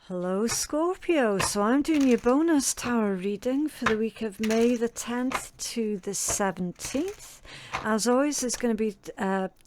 Hello Scorpio, so I'm doing your bonus tarot reading for the week of May the 10th to the 17th. As always, there's going to be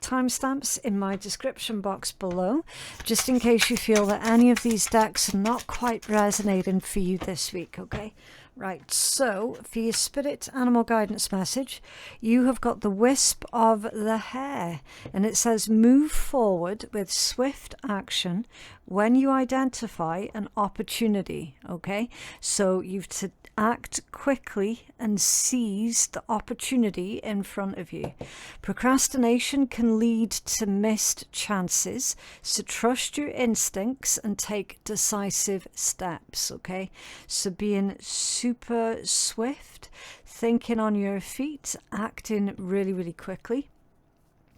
timestamps in my description box below, just in case you feel that any of these decks are not quite resonating for you this week, okay? Right, so for your spirit animal guidance message, you have got the wisp of the hare, and it says move forward with swift action when you identify an opportunity, okay? So you've to act quickly and seize the opportunity in front of you. Procrastination can lead to missed chances, so trust your instincts and take decisive steps, okay? So being super swift, thinking on your feet, acting really, really quickly.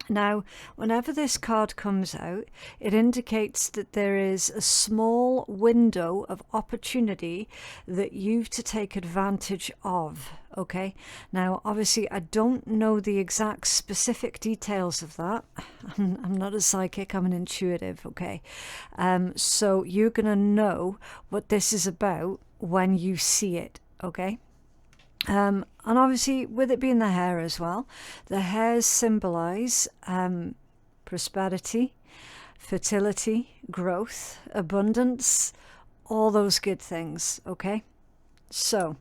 Now, whenever this card comes out, it indicates that there is a small window of opportunity that you've to take advantage of, okay? Now, obviously, I don't know the exact specific details of that. I'm not a psychic, I'm an intuitive, okay? So you're going to know what this is about when you see it, okay? And obviously, with it being the hare as well, the hares symbolize prosperity, fertility, growth, abundance, all those good things, okay? So,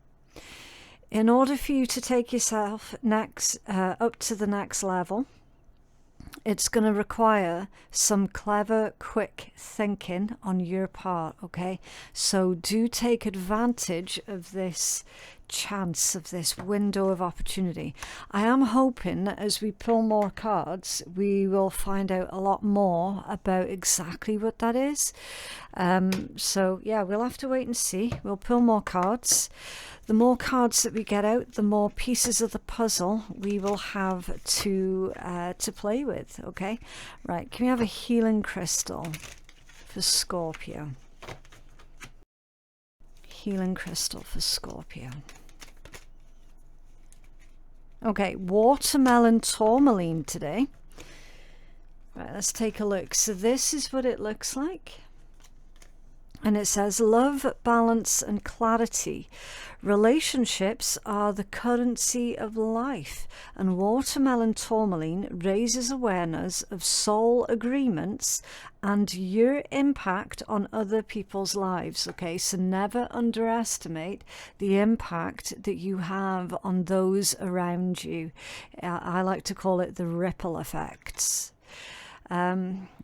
in order for you to take yourself up to the next level, it's going to require some clever, quick thinking on your part, okay? So do take advantage of this chance, of this window of opportunity. I am hoping that as we pull more cards, we will find out a lot more about exactly what that is. So yeah, we'll have to wait and see. We'll pull more cards. The more cards that we get out, the more pieces of the puzzle we will have to play with, okay? Right, can we have a healing crystal for Scorpio? Healing crystal for Scorpio. Okay, watermelon tourmaline today. Right, let's take a look. So this is what it looks like. And it says, love, balance, and clarity. Relationships are the currency of life. And watermelon tourmaline raises awareness of soul agreements and your impact on other people's lives. Okay, so never underestimate the impact that you have on those around you. I like to call it the ripple effects.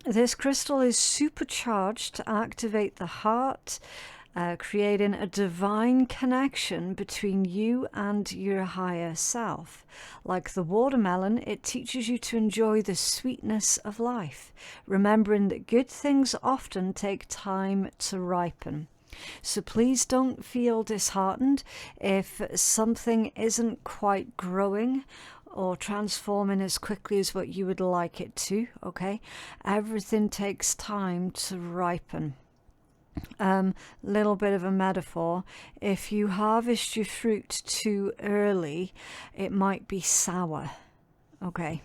This crystal is supercharged to activate the heart, creating a divine connection between you and your higher self. Like the watermelon, it teaches you to enjoy the sweetness of life, remembering that good things often take time to ripen. So please don't feel disheartened if something isn't quite growing or transforming as quickly as what you would like it to, okay? Everything takes time to ripen. Little bit of a metaphor. If you harvest your fruit too early, it might be sour, okay?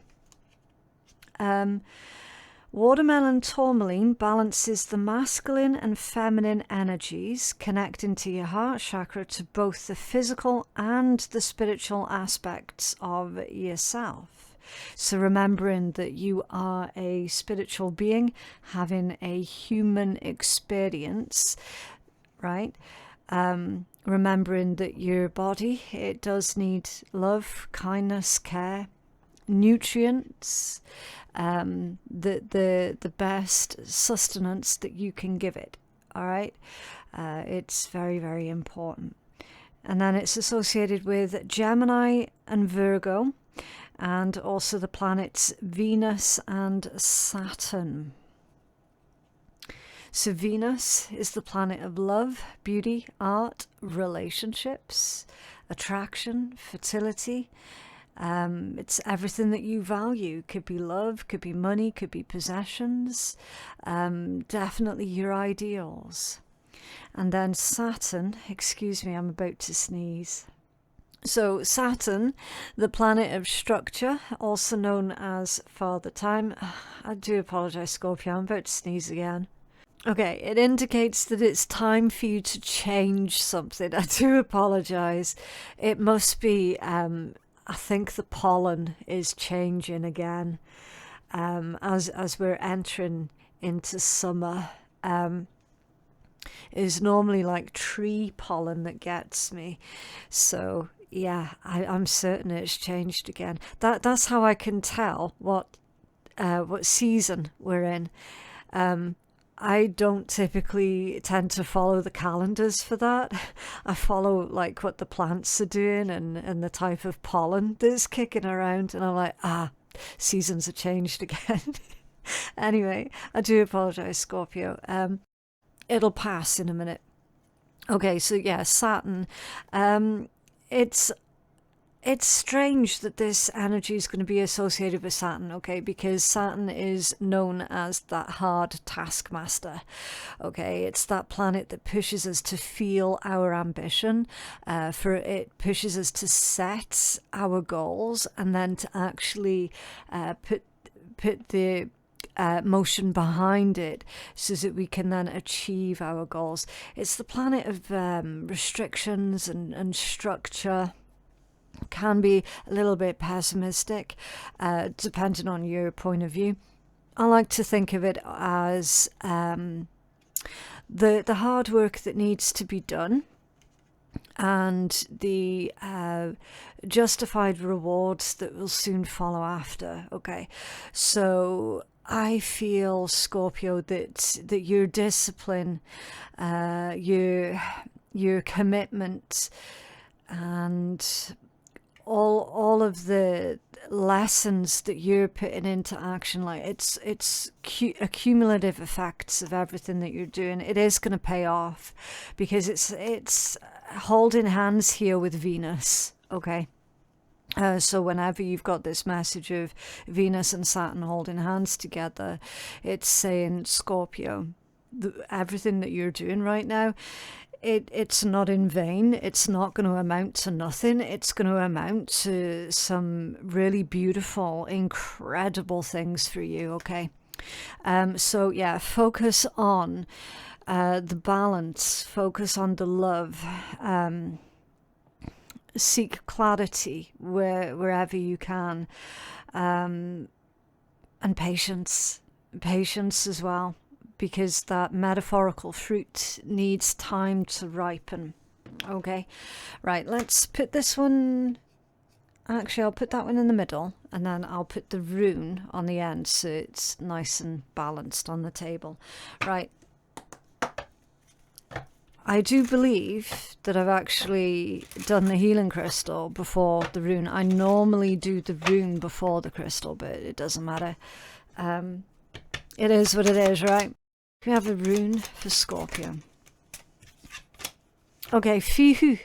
Watermelon tourmaline balances the masculine and feminine energies, connecting to your heart chakra to both the physical and the spiritual aspects of yourself. So remembering that you are a spiritual being having a human experience, right? Remembering that your body, it does need love, kindness, care, nutrients, the best sustenance that you can give it. All right, it's very, very important. And then it's associated with Gemini and Virgo, and also the planets Venus and Saturn. So Venus is the planet of love, beauty, art, relationships, attraction, fertility. It's everything that you value. Could be love, could be money, could be possessions, definitely your ideals. And then Saturn, excuse me, I'm about to sneeze. So Saturn, the planet of structure, also known as Father Time. I do apologize, Scorpio, I'm about to sneeze again. Okay, it indicates that it's time for you to change something. I do apologize. It must be, I think the pollen is changing again as we're entering into summer. Is normally like tree pollen that gets me. So yeah, I'm certain it's changed again. That's how I can tell what season we're in. I don't typically tend to follow the calendars for that. I follow like what the plants are doing and the type of pollen that's kicking around, and I'm like, seasons have changed again. Anyway, I do apologize, Scorpio. It'll pass in a minute. Okay, so yeah, Saturn. It's strange that this energy is going to be associated with Saturn, okay, because Saturn is known as that hard taskmaster, okay? It's that planet that pushes us to feel our ambition, it pushes us to set our goals and then to actually put the motion behind it so that we can then achieve our goals. It's the planet of restrictions and structure. Can be a little bit pessimistic, depending on your point of view. I like to think of it as the hard work that needs to be done and the justified rewards that will soon follow after. Okay, so I feel, Scorpio, that your discipline, your commitment, and all of the lessons that you're putting into action, like it's accumulative effects of everything that you're doing. It is going to pay off because it's holding hands here with Venus. Okay. So whenever you've got this message of Venus and Saturn holding hands together, it's saying, Scorpio, everything that you're doing right now, it's not in vain. It's not going to amount to nothing. It's going to amount to some really beautiful, incredible things for you, okay? So yeah, focus on the balance, focus on the love, seek clarity wherever you can, and patience as well, because that metaphorical fruit needs time to ripen. Okay, right, let's put this one, actually I'll put that one in the middle, and then I'll put the rune on the end so it's nice and balanced on the table. Right, I do believe that I've actually done the healing crystal before the rune. I normally do the rune before the crystal, but it doesn't matter. It is what it is, right? We have a rune for Scorpio. Okay, Fihu.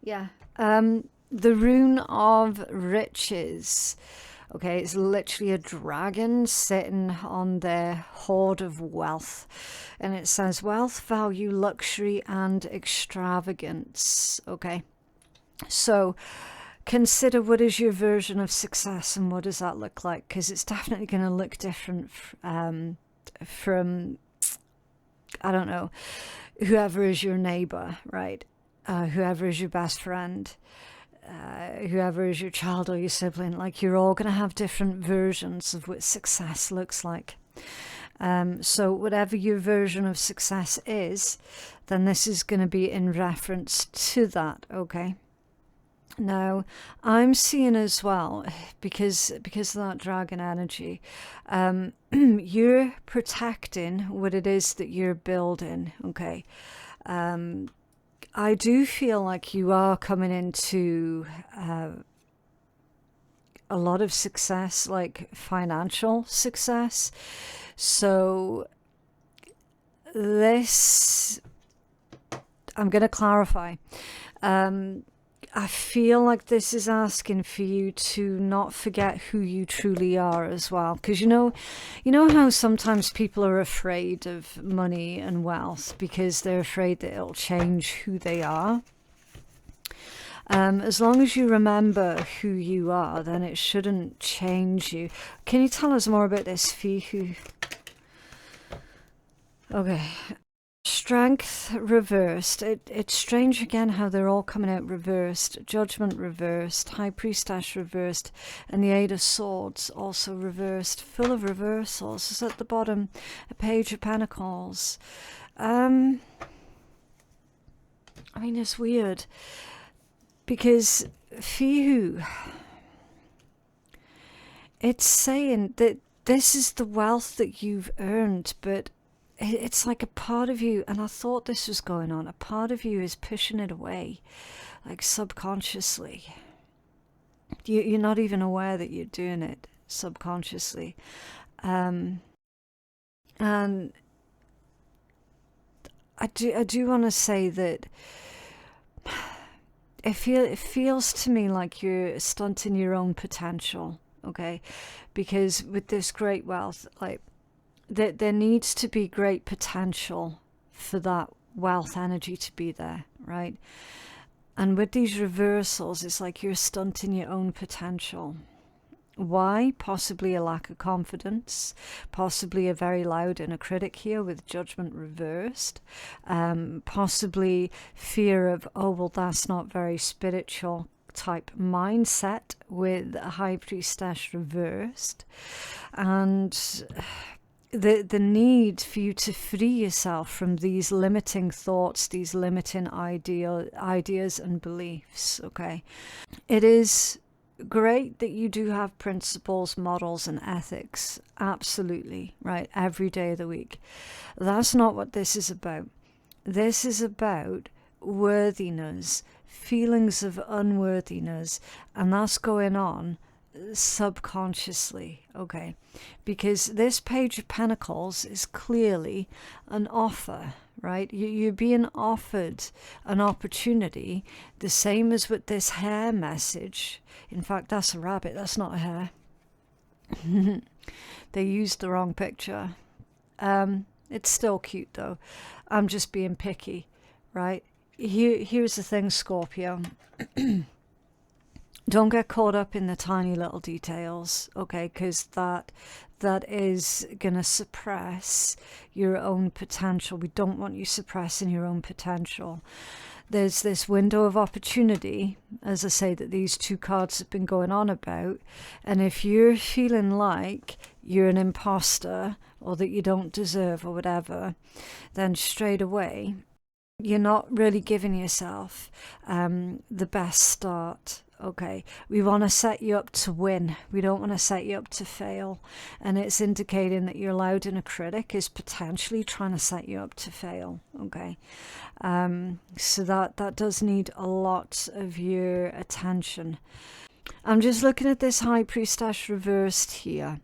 Yeah. The rune of riches. Okay, it's literally a dragon sitting on their hoard of wealth. And it says wealth, value, luxury, and extravagance. Okay. So consider what is your version of success and what does that look like? Because it's definitely going to look different from, I don't know, whoever is your neighbor, right? Whoever is your best friend, whoever is your child or your sibling. Like, you're all going to have different versions of what success looks like. So whatever your version of success is, then this is going to be in reference to that, okay? Now, I'm seeing as well, because of that dragon energy, you're protecting what it is that you're building, okay? I do feel like you are coming into a lot of success, like financial success. So this, I'm going to clarify. I feel like this is asking for you to not forget who you truly are as well. Because you know how sometimes people are afraid of money and wealth because they're afraid that it'll change who they are. As long as you remember who you are, then it shouldn't change you. Can you tell us more about this Fihu? Okay. Strength reversed. It's strange again how they're all coming out reversed. Judgment reversed, High Priestess reversed, and the Eight of Swords also reversed. Full of reversals. It's at the bottom, a Page of Pentacles. I mean, it's weird because phew, it's saying that this is the wealth that you've earned, but it's like a part of you, and I thought this was going on, a part of you is pushing it away, like subconsciously. You're not even aware that you're doing it subconsciously. And I do want to say that it feels to me like you're stunting your own potential, okay? Because with this great wealth, like, there needs to be great potential for that wealth energy to be there, right? And with these reversals, it's like you're stunting your own potential. Why? Possibly a lack of confidence, possibly a very loud inner critic here with judgment reversed, possibly fear of, oh, well, that's not very spiritual type mindset with a High Priestess reversed. And the need for you to free yourself from these limiting thoughts, these limiting ideas and beliefs, okay? It is great that you do have principles, models, and ethics, absolutely, right, every day of the week. That's not what this is about. This is about worthiness, feelings of unworthiness, and that's going on subconsciously, okay? Because this Page of Pentacles is clearly an offer, right? You're being offered an opportunity, the same as with this hare message. In fact, that's a rabbit, that's not a hare. They used the wrong picture. It's still cute though. I'm just being picky, right? Here's the thing, Scorpio. Don't get caught up in the tiny little details, okay? Because that is going to suppress your own potential. We don't want you suppressing your own potential. There's this window of opportunity, as I say, that these two cards have been going on about. And if you're feeling like you're an imposter or that you don't deserve or whatever, then straight away, you're not really giving yourself the best start. Okay, we want to set you up to win. We don't want to set you up to fail. And it's indicating that your loud inner critic is potentially trying to set you up to fail. Okay, so that does need a lot of your attention. I'm just looking at this High Priestess reversed here,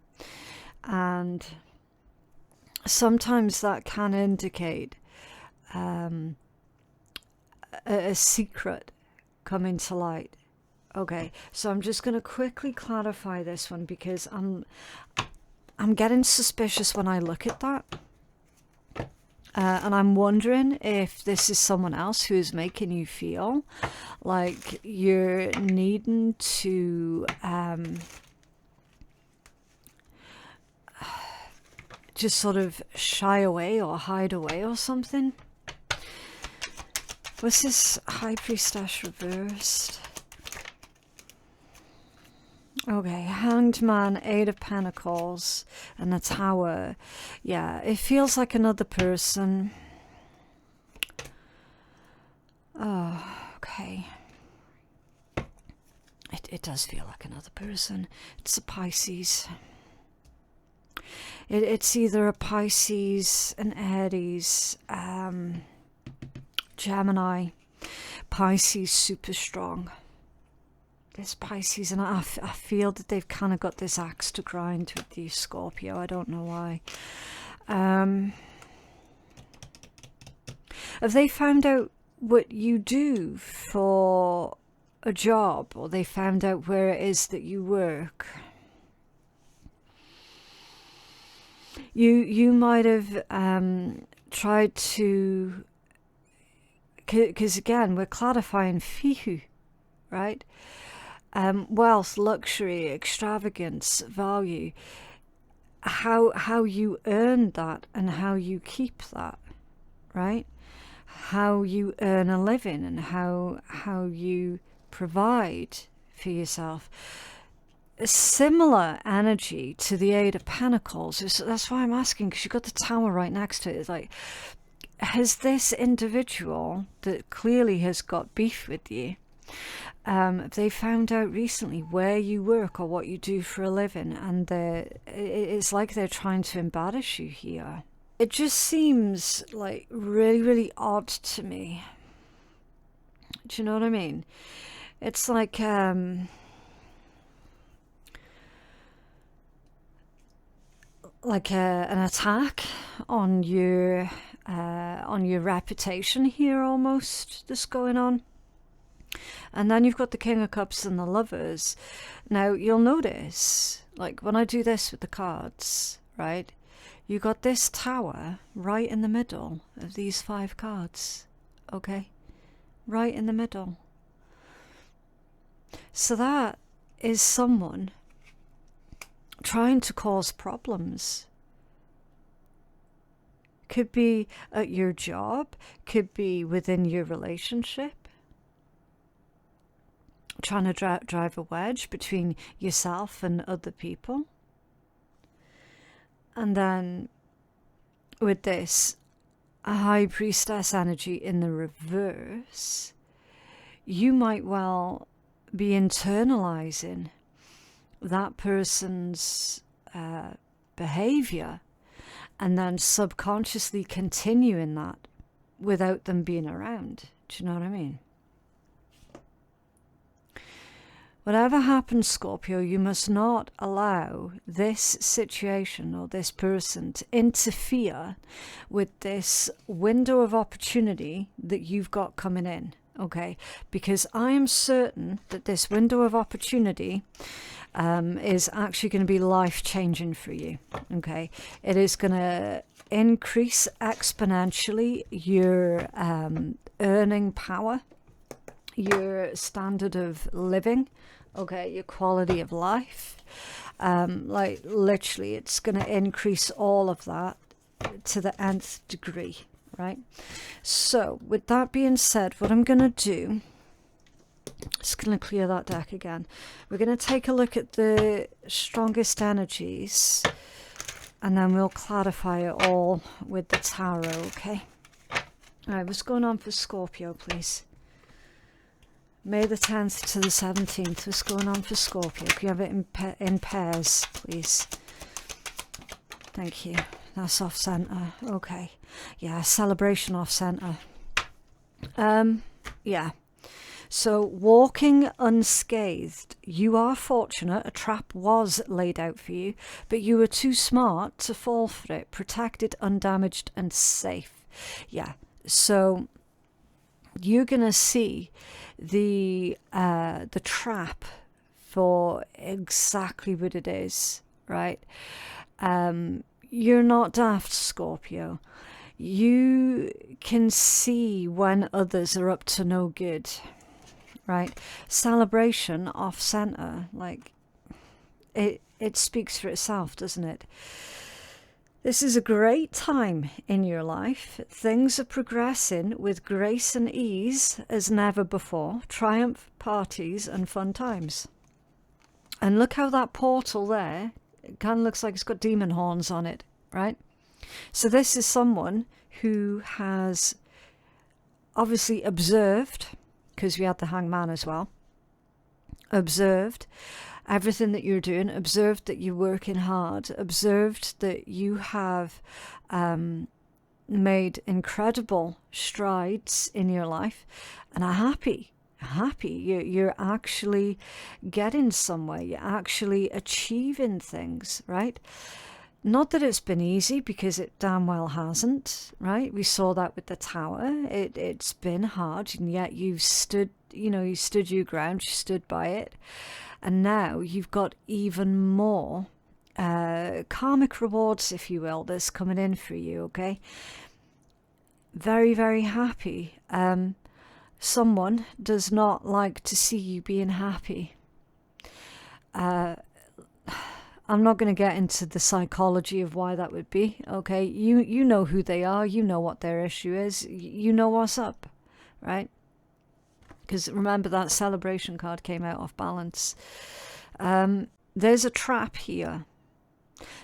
and sometimes that can indicate a secret coming to light. Okay, so I'm just going to quickly clarify this one because I'm getting suspicious when I look at that. And I'm wondering if this is someone else who is making you feel like you're needing to just sort of shy away or hide away or something. What's this High Priestess reversed? Okay, Hanged Man, Eight of Pentacles, and the Tower. Yeah, it feels like another person. Oh, okay. It does feel like another person. It's a Pisces. It's either a Pisces, an Aries, Gemini. Pisces super strong. This Pisces, and I feel that they've kind of got this axe to grind with the Scorpio. I don't know why. Have they found out what you do for a job, or they found out where it is that you work? You might have tried to, because again, we're clarifying fihu, right? Wealth, luxury, extravagance, value. how you earn that and how you keep that, right? How you earn a living and how you provide for yourself. A similar energy to the Eight of Pentacles. That's why I'm asking, because you've got the Tower right next to it. It's like, has this individual that clearly has got beef with you, they found out recently where you work or what you do for a living, and it's like they're trying to embarrass you here. It just seems like really, really odd to me. Do you know what I mean? It's like an attack on your reputation here, almost, that's going on. And then you've got the King of Cups and the Lovers. Now you'll notice, like when I do this with the cards, right, you got this Tower right in the middle of these 5 cards. Okay, right in the middle. So that is someone trying to cause problems. Could be at your job, could be within your relationship, trying to drive a wedge between yourself and other people. And then with this, a High Priestess energy in the reverse, you might well be internalizing that person's behavior and then subconsciously continuing that without them being around. Do you know what I mean? Whatever happens, Scorpio, you must not allow this situation or this person to interfere with this window of opportunity that you've got coming in, okay? Because I am certain that this window of opportunity is actually going to be life-changing for you, okay? It is going to increase exponentially your earning power, your standard of living, okay, your quality of life. Like literally, it's going to increase all of that to the nth degree, right? So with that being said, what I'm going to do, just going to clear that deck again. We're going to take a look at the strongest energies, and then we'll clarify it all with the tarot, okay? All right, what's going on for Scorpio, please? May the 10th to the 17th. What's going on for Scorpio? Can you have it in pairs, please? Thank you. That's off center. Okay. Yeah, celebration off center. Yeah. So, walking unscathed. You are fortunate. A trap was laid out for you, but you were too smart to fall for it. Protected, undamaged, and safe. Yeah. So, you're going to see the trap for exactly what it is, right? You're not daft, Scorpio. You can see when others are up to no good, right? Celebration off center, like it speaks for itself, doesn't it? This is a great time in your life. Things are progressing with grace and ease as never before. Triumph, parties, and fun times. And look how that portal there, it kind of looks like it's got demon horns on it, right? So this is someone who has obviously observed, because we had the Hangman as well, observed everything that you're doing, observed that you're working hard, observed that you have made incredible strides in your life, and are happy. You're actually getting somewhere. You're actually achieving things, right? Not that it's been easy, because it damn well hasn't, right? We saw that with the Tower. It's been hard, and yet you've stood, you stood your ground, you stood by it. And now you've got even more karmic rewards, if you will, that's coming in for you, okay? Very, very happy. Someone does not like to see you being happy. I I'm not going to get into the psychology of why that would be, okay? You know who they are, you know what their issue is, you know what's up, right? Because remember that celebration card came out off balance. There's a trap here.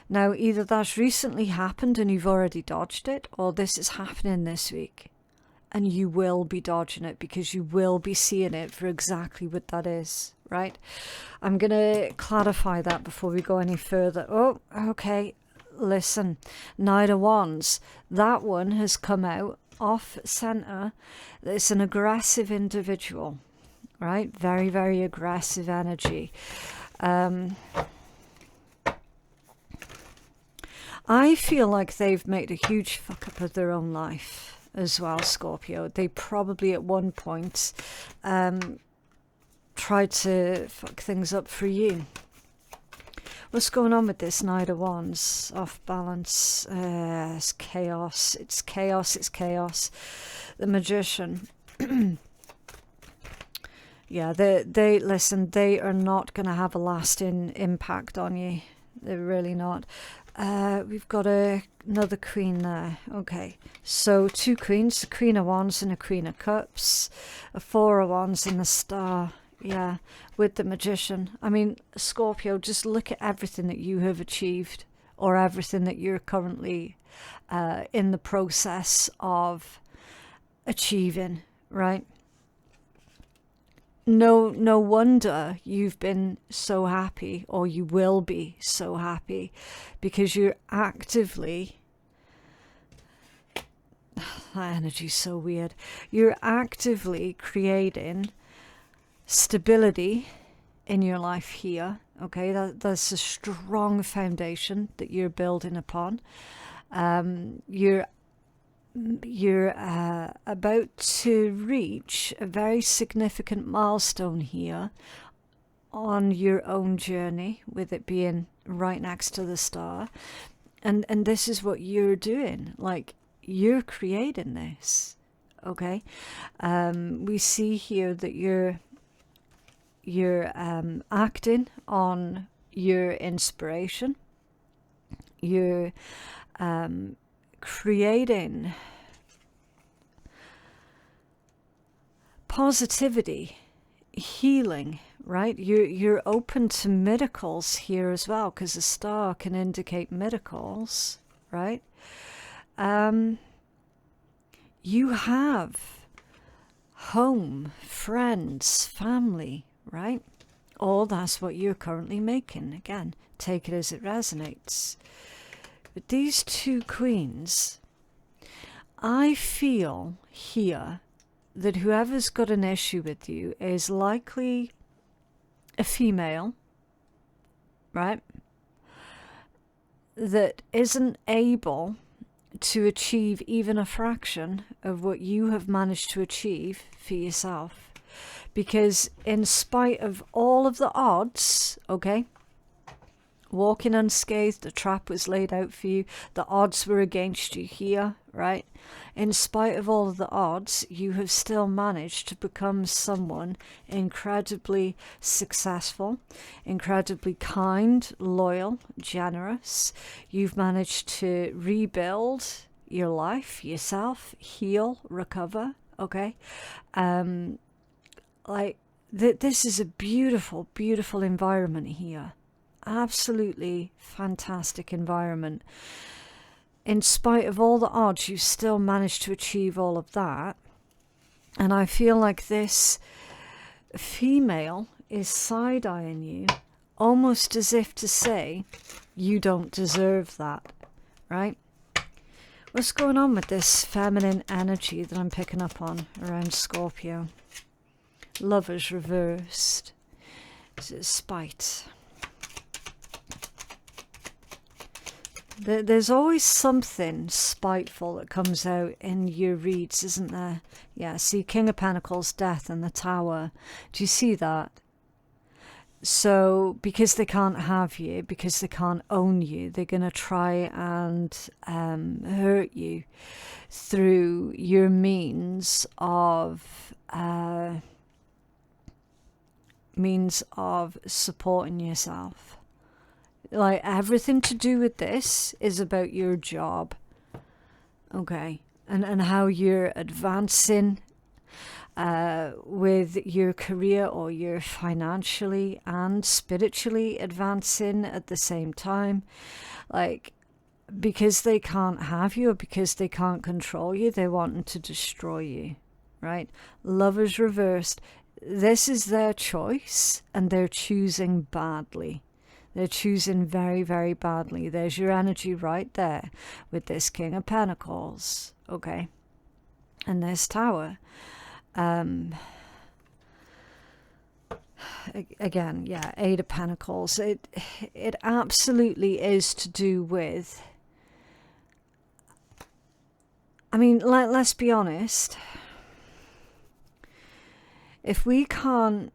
Now, either that's recently happened and you've already dodged it, or this is happening this week. And you will be dodging it because you will be seeing it for exactly what that is, right? I'm going to clarify that before we go any further. Oh, okay. Listen, Knight of Wands. That one has come out off center. It's an aggressive individual, right? Very, very aggressive energy. I feel like they've made a huge fuck up of their own life as well, Scorpio. They probably at one point tried to fuck things up for you. What's going on with this Knight of Wands? Off balance. It's chaos. It's chaos. It's chaos. The Magician. Yeah, they listen, they are not going to have a lasting impact on you. They're really not. We've got another queen there. Okay, so two queens, a Queen of Wands and a Queen of Cups, a Four of Wands and a Star. Yeah, with the Magician. I mean, Scorpio, just look at everything that you have achieved, or everything that you're currently in the process of achieving, right? No wonder you've been so happy, or you will be so happy, because you're actively, that energy's so weird, you're actively creating stability in your life here, okay? That's a strong foundation that you're building upon. You're about to reach a very significant milestone here on your own journey, with it being right next to the Star. And this is what you're doing. Like, you're creating this, okay? We see here that you're acting on your inspiration. You're creating positivity, healing, right? You're open to miracles here as well, because the Star can indicate miracles, right? You have home, friends, family, right? Or that's what you're currently making. Again, take it as it resonates. But these two queens, I feel here that whoever's got an issue with you is likely a female, right? That isn't able to achieve even a fraction of what you have managed to achieve for yourself. Because in spite of all of the odds, okay, walking unscathed, the trap was laid out for you, the odds were against you here, right? In spite of all of the odds, you have still managed to become someone incredibly successful, incredibly kind, loyal, generous. You've managed to rebuild your life, yourself, heal, recover, okay? This is a beautiful, beautiful environment here. Absolutely fantastic environment. In spite of all the odds, you still managed to achieve all of that. And I feel like this female is side-eyeing you, almost as if to say, you don't deserve that, right? What's going on with this feminine energy that I'm picking up on around Scorpio? Lovers reversed. Is it spite? There's always something spiteful that comes out in your reads, isn't there? Yeah, see, King of Pentacles, Death, and the Tower. Do you see that? So, because they can't have you, because they can't own you, they're going to try and hurt you through your means of supporting yourself. Like, everything to do with this is about your job. Okay. And how you're advancing with your career, or you're financially and spiritually advancing at the same time. Like, because they can't have you, or because they can't control you, they're wanting to destroy you, right? Lovers reversed. This is their choice, and they're choosing badly. They're choosing very, very badly. There's your energy right there with this King of Pentacles, okay? And this Tower. Again, yeah, Eight of Pentacles. It absolutely is to do with, I mean, let's be honest. If we can't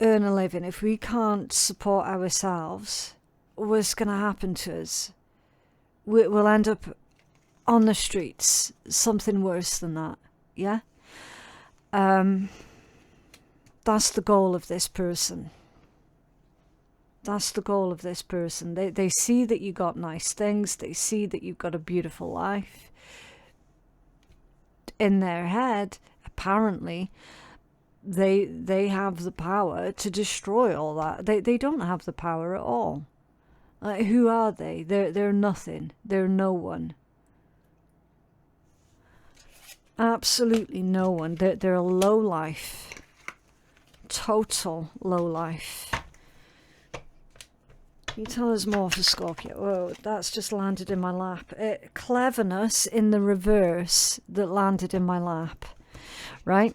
earn a living, if we can't support ourselves, what's going to happen to us? We'll end up on the streets, something worse than that, yeah? That's the goal of this person. That's the goal of this person. They see that you got nice things. They see that you've got a beautiful life. In their head, apparently, they have the power to destroy all that. They don't have the power at all. Like, who are they? They're nothing. They're no one. Absolutely no one. They're a low life. Total low life. Can you tell us more for Scorpio? Oh, that's just landed in my lap. Cleverness in the reverse that landed in my lap, right?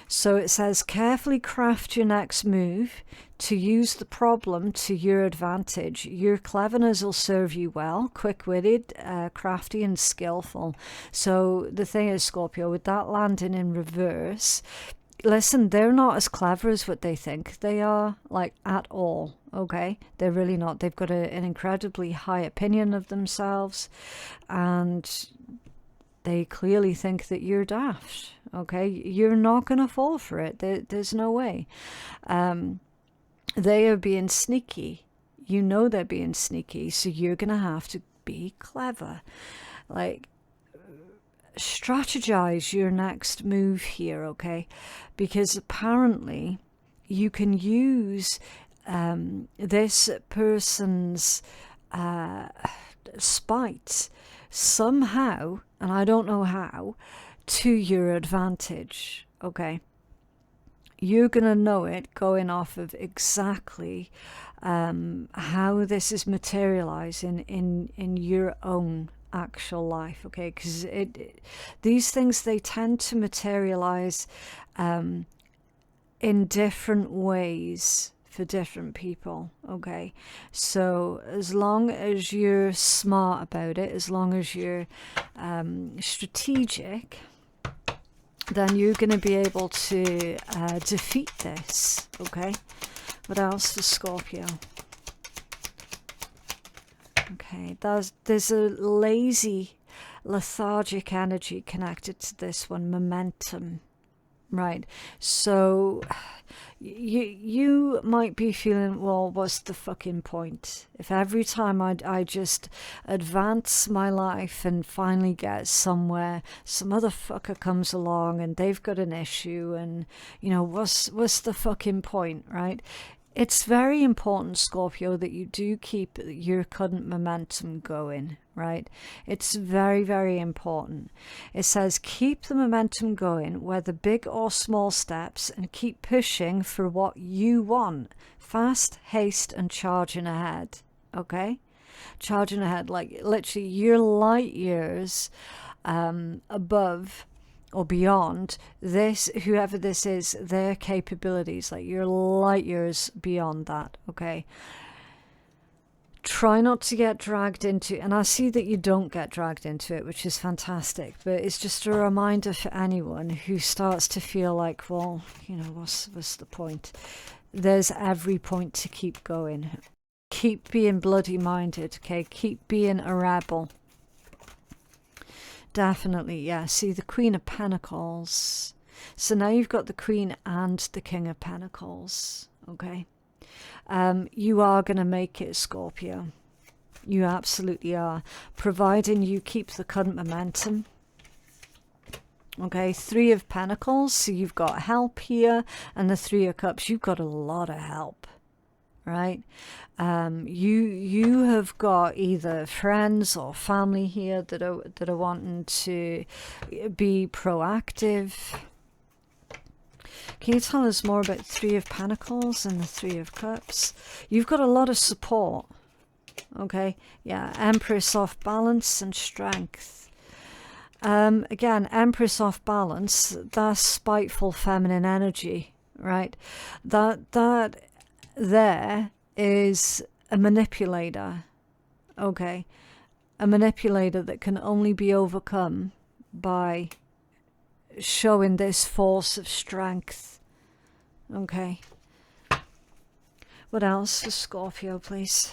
So it says, carefully craft your next move to use the problem to your advantage. Your cleverness will serve you well, quick-witted, crafty and skillful. So the thing is, Scorpio, with that landing in reverse, listen, they're not as clever as what they think they are, like, at all, okay? They're really not. They've got an incredibly high opinion of themselves, and they clearly think that you're daft, okay? You're not going to fall for it. There's no way. They are being sneaky. You know they're being sneaky, so you're going to have to be clever. Like, strategize your next move here, okay? Because apparently you can use this person's spite somehow, and I don't know how, to your advantage, okay? You're going to know it going off of exactly how this is materializing in your own actual life, okay? Because these things, they tend to materialize in different ways for different people, okay? So as long as you're smart about it, as long as you're strategic, then you're going to be able to defeat this, okay? What else for Scorpio? Okay, there's a lazy, lethargic energy connected to this one, momentum, right? So you might be feeling, well, what's the fucking point? If every time I just advance my life and finally get somewhere, some other fucker comes along and they've got an issue, and, you know, what's the fucking point, right? It's very important, Scorpio, that you do keep your current momentum going, right? It's very, very important. It says keep the momentum going, whether big or small steps, and keep pushing for what you want. Fast, haste, and charging ahead, okay? Charging ahead, like literally you're light years above or beyond this, whoever this is, their capabilities. Like, you're light years beyond that, okay? Try not to get dragged into, and I see that you don't get dragged into it, which is fantastic, but it's just a reminder for anyone who starts to feel like, well, you know, what's the point? There's every point to keep going. Keep being bloody minded, okay? Keep being a rebel. Definitely, yeah. See, the Queen of Pentacles. So now you've got the Queen and the King of Pentacles, okay? You are going to make it, Scorpio. You absolutely are, providing you keep the current momentum. Okay, Three of Pentacles, so you've got help here, and the Three of Cups, you've got a lot of help, right? You have got either friends or family here that are wanting to be proactive. Can you tell us more about Three of Pentacles and the Three of Cups? You've got a lot of support. Okay, yeah, Empress off balance and strength. Again, Empress off balance, that's spiteful feminine energy, right? That there is a manipulator, okay? A manipulator that can only be overcome by showing this force of strength, okay? What else for Scorpio, please?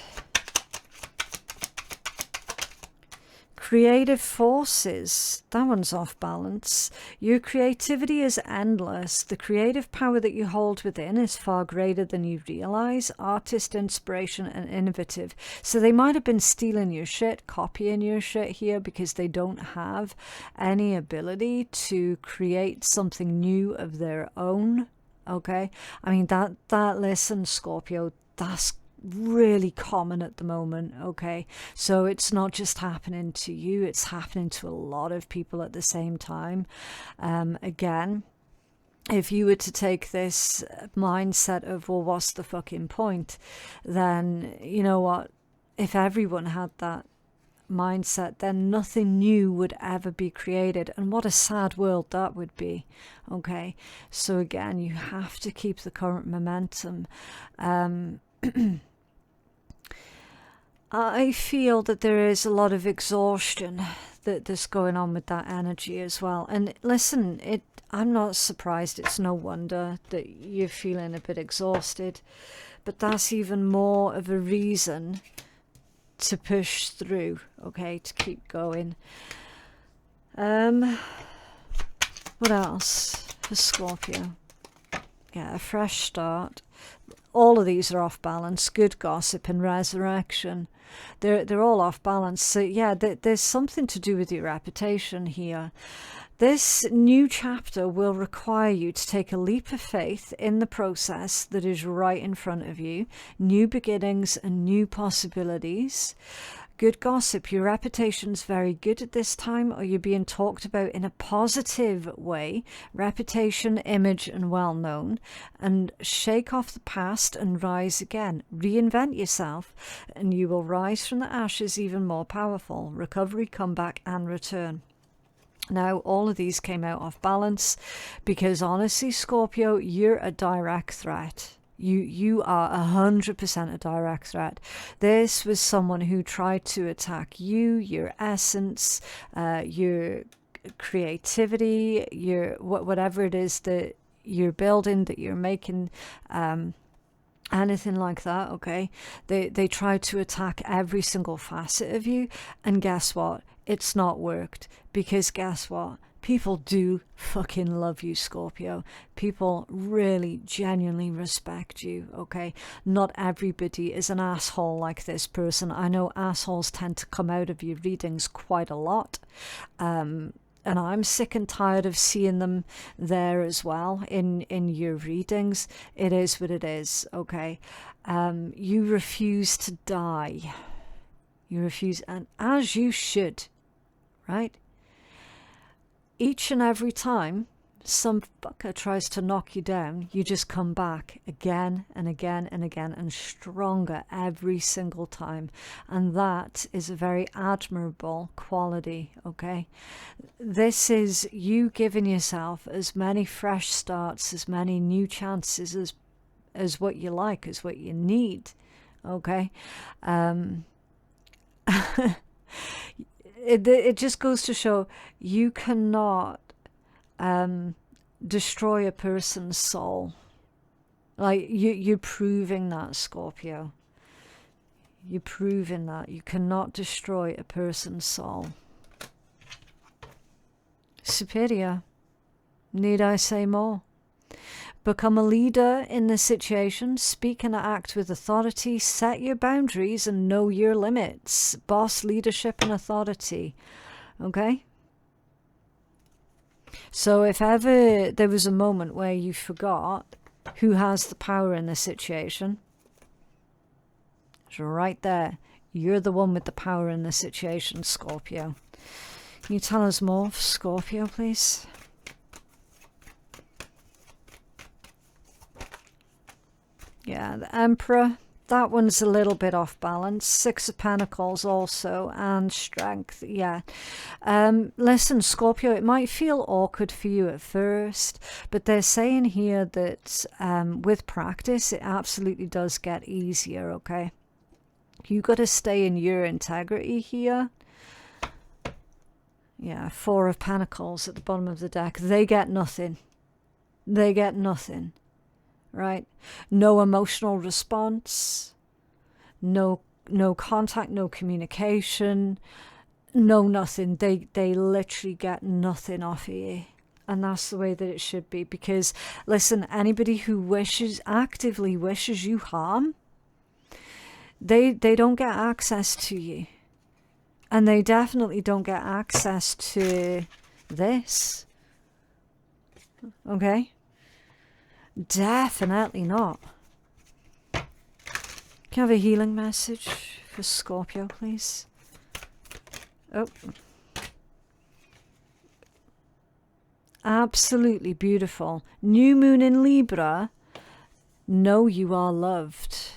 Creative forces, that one's off balance. Your creativity is endless. The creative power that you hold within is far greater than you realize. Artist, inspiration, and innovative. So they might have been stealing your shit, copying your shit here, because they don't have any ability to create something new of their own. Okay, I mean that listen, Scorpio, that's really common at the moment. Okay, so it's not just happening to you, it's happening to a lot of people at the same time. Again, if you were to take this mindset of, well, what's the fucking point, then you know what, if everyone had that mindset, then nothing new would ever be created, and what a sad world that would be. Okay, so again, you have to keep the current momentum. I feel that there is a lot of exhaustion that's going on with that energy as well. And listen, I'm not surprised. It's no wonder that you're feeling a bit exhausted. But that's even more of a reason to push through, okay, to keep going. What else for Scorpio? Yeah, a fresh start. All of these are off balance. Good gossip and resurrection. They're all off balance. So yeah, there's something to do with your reputation here. This new chapter will require you to take a leap of faith in the process that is right in front of you. New beginnings and new possibilities. Good gossip, your reputation's very good at this time, or you're being talked about in a positive way. Reputation, image, and well-known. And shake off the past and rise again. Reinvent yourself, and you will rise from the ashes even more powerful. Recovery, comeback, and return. Now, all of these came out off balance because honestly, Scorpio, you're a direct threat. You are 100% a direct threat. This was someone who tried to attack you, your essence, your creativity, your whatever it is that you're building, that you're making, anything like that. Okay, they tried to attack every single facet of you, and guess what? It's not worked, because guess what? People do fucking love you, Scorpio. People really genuinely respect you, okay? Not everybody is an asshole like this person. I know assholes tend to come out of your readings quite a lot. And I'm sick and tired of seeing them there as well in your readings. It is what it is, okay? You refuse to die. You refuse, and as you should, right? Each and every time some fucker tries to knock you down, you just come back again and again and again, and stronger every single time. And that is a very admirable quality, okay? This is you giving yourself as many fresh starts, as many new chances as what you like, as what you need, okay? It just goes to show you cannot destroy a person's soul. Like you're proving that, Scorpio. You're proving that you cannot destroy a person's soul. Superior. Need I say more? Become a leader in the situation. Speak and act with authority. Set your boundaries and know your limits. Boss leadership and authority. Okay? So if ever there was a moment where you forgot who has the power in the situation, it's right there. You're the one with the power in the situation, Scorpio. Can you tell us more, Scorpio, please? Yeah, the Emperor. That one's a little bit off balance. Six of Pentacles also, and Strength, yeah. Listen, Scorpio, it might feel awkward for you at first, but they're saying here that with practice, it absolutely does get easier, okay? You got to stay in your integrity here. Yeah, Four of Pentacles at the bottom of the deck. They get nothing. They get nothing. Right? No emotional response, no contact, no communication, no nothing. They literally get nothing off of you. And that's the way that it should be. Because, listen, anybody who actively wishes you harm, they don't get access to you. And they definitely don't get access to this. Okay? Definitely not. Can I have a healing message for Scorpio, please? Oh. Absolutely beautiful. New moon in Libra. Know you are loved.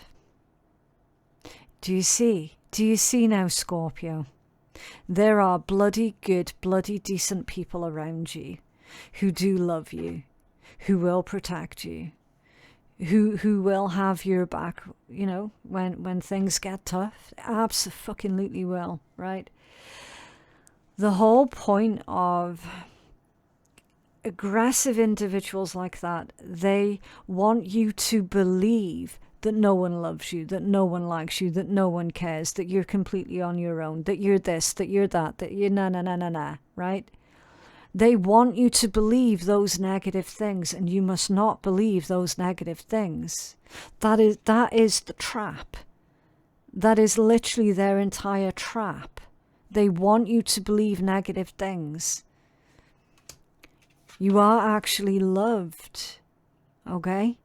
Do you see? Do you see now, Scorpio? There are bloody good, bloody decent people around you who do love you, who will protect you, who will have your back, you know, when things get tough. Absolutely will, right? The whole point of aggressive individuals like that, they want you to believe that no one loves you, that no one likes you, that no one cares, that you're completely on your own, that you're this, that you're that you're na, right? They want you to believe those negative things, and you must not believe those negative things. That is the trap. That is literally their entire trap. They want you to believe negative things. You are actually loved, okay?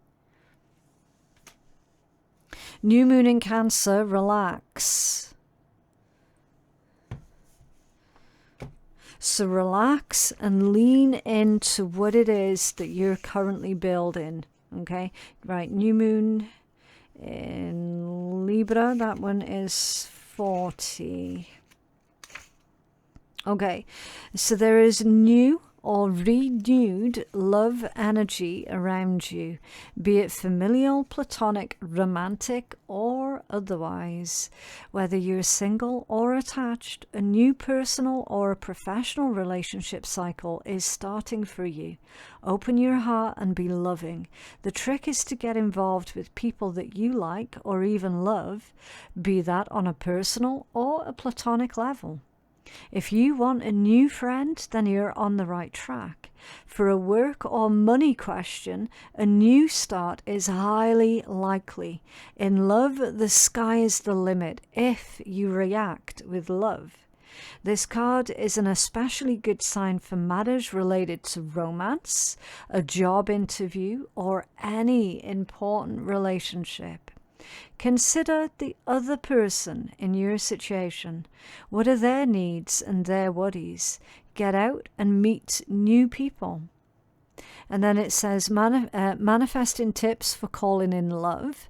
New moon in Cancer, relax. So relax and lean into what it is that you're currently building, okay? Right, new moon in Libra, that one is 40. Okay, so there is new or renewed love energy around you, be it familial, platonic, romantic, or otherwise. Whether you're single or attached, a new personal or a professional relationship cycle is starting for you. Open your heart and be loving. The trick is to get involved with people that you like or even love, be that on a personal or a platonic level. If you want a new friend, then you're on the right track. For a work or money question, a new start is highly likely. In love, the sky is the limit if you react with love. This card is an especially good sign for matters related to romance, a job interview, or any important relationship. Consider the other person in your situation. What are their needs and their worries? Get out and meet new people. And then it says manifesting tips for calling in love.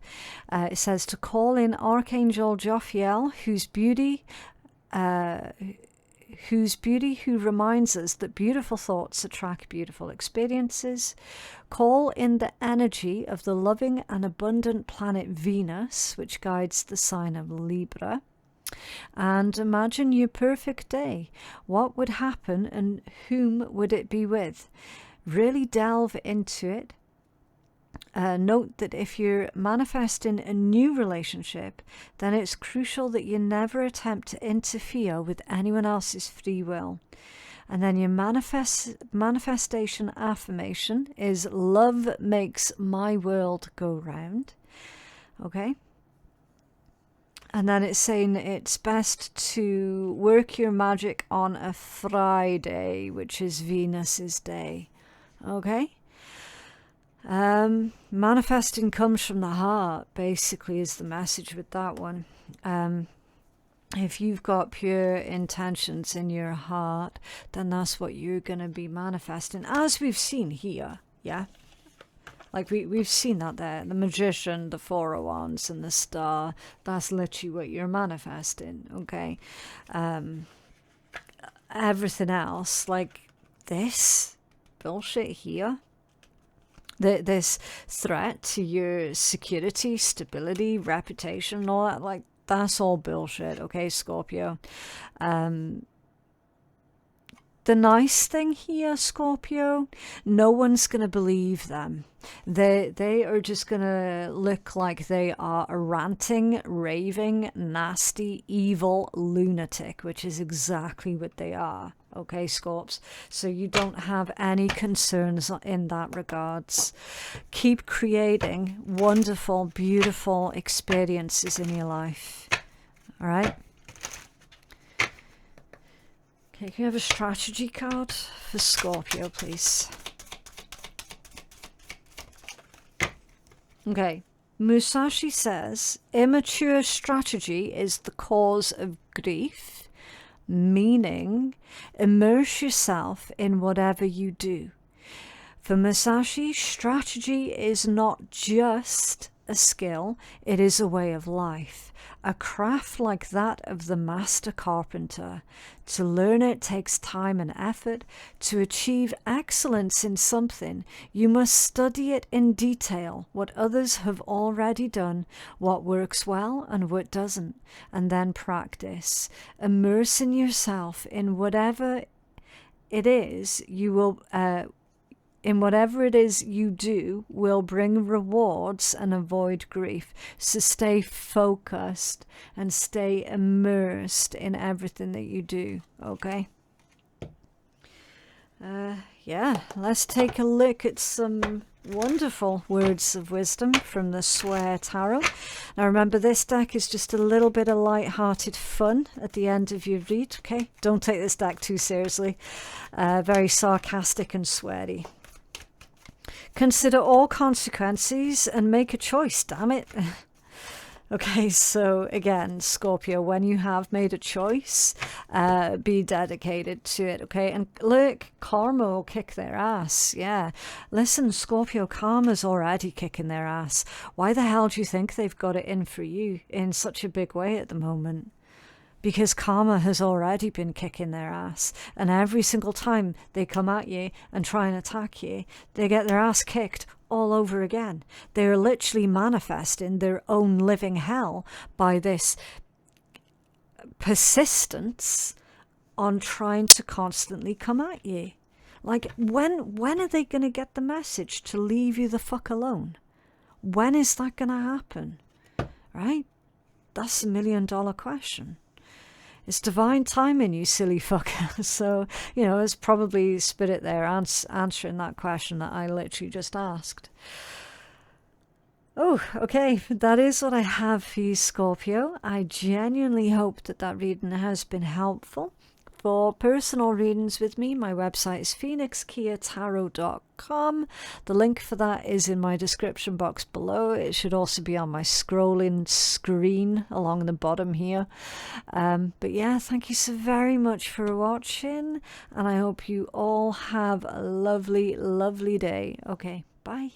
It says to call in Archangel Jophiel, whose beauty who reminds us that beautiful thoughts attract beautiful experiences. Call in the energy of the loving and abundant planet Venus, which guides the sign of Libra. And imagine your perfect day. What would happen and whom would it be with? Really delve into it. Note that if you're manifesting a new relationship, then it's crucial that you never attempt to interfere with anyone else's free will. And then your manifestation affirmation is love makes my world go round. Okay. And then it's saying it's best to work your magic on a Friday, which is Venus's day. Okay. Manifesting comes from the heart, basically, is the message with that one. If you've got pure intentions in your heart, then that's what you're going to be manifesting, as we've seen here. Yeah. Like we've seen that there, the Magician, the Four of Wands, and the Star. That's literally what you're manifesting, okay? Everything else, like this bullshit here, this threat to your security, stability, reputation, and all that, like, that's all bullshit, okay, Scorpio? The nice thing here, Scorpio, no one's going to believe them. They are just going to look like they are a ranting, raving, nasty, evil lunatic, which is exactly what they are. Okay, Scorps. So you don't have any concerns in that regards. Keep creating wonderful, beautiful experiences in your life. All right? Okay, can you have a strategy card for Scorpio, please? Okay, Musashi says, immature strategy is the cause of grief, meaning immerse yourself in whatever you do. For Musashi, strategy is not just a skill, it is a way of life. A craft like that of the master carpenter. To learn it takes time and effort. To achieve excellence in something, you must study it in detail, what others have already done, what works well and what doesn't, and then practice. Immersing yourself in whatever it is you will you do will bring rewards and avoid grief. So stay focused and stay immersed in everything that you do, okay? Yeah, let's take a look at some wonderful words of wisdom from the Swear Tarot. Now remember, this deck is just a little bit of light-hearted fun at the end of your read, okay? Don't take this deck too seriously. Very sarcastic and sweary. Consider all consequences and make a choice, damn it. Okay, so again, Scorpio, when you have made a choice, be dedicated to it, okay? And look, karma will kick their ass, yeah. Listen, Scorpio, karma's already kicking their ass. Why the hell do you think they've got it in for you in such a big way at the moment? Because karma has already been kicking their ass. And every single time they come at you and try and attack you, they get their ass kicked all over again. They're literally manifesting their own living hell by this persistence on trying to constantly come at you. Like, when are they going to get the message to leave you the fuck alone? When is that going to happen? Right? That's $1 million question. It's divine timing, you silly fucker. So, you know, it's probably Spirit there answering that question that I literally just asked. Oh, okay. That is what I have for you, Scorpio. I genuinely hope that that reading has been helpful. For personal readings with me, my website is phoenixkeiatarot.com. The link for that is in my description box below. It should also be on my scrolling screen along the bottom here. But yeah, thank you so very much for watching, and I hope you all have a lovely, lovely day. Okay, bye.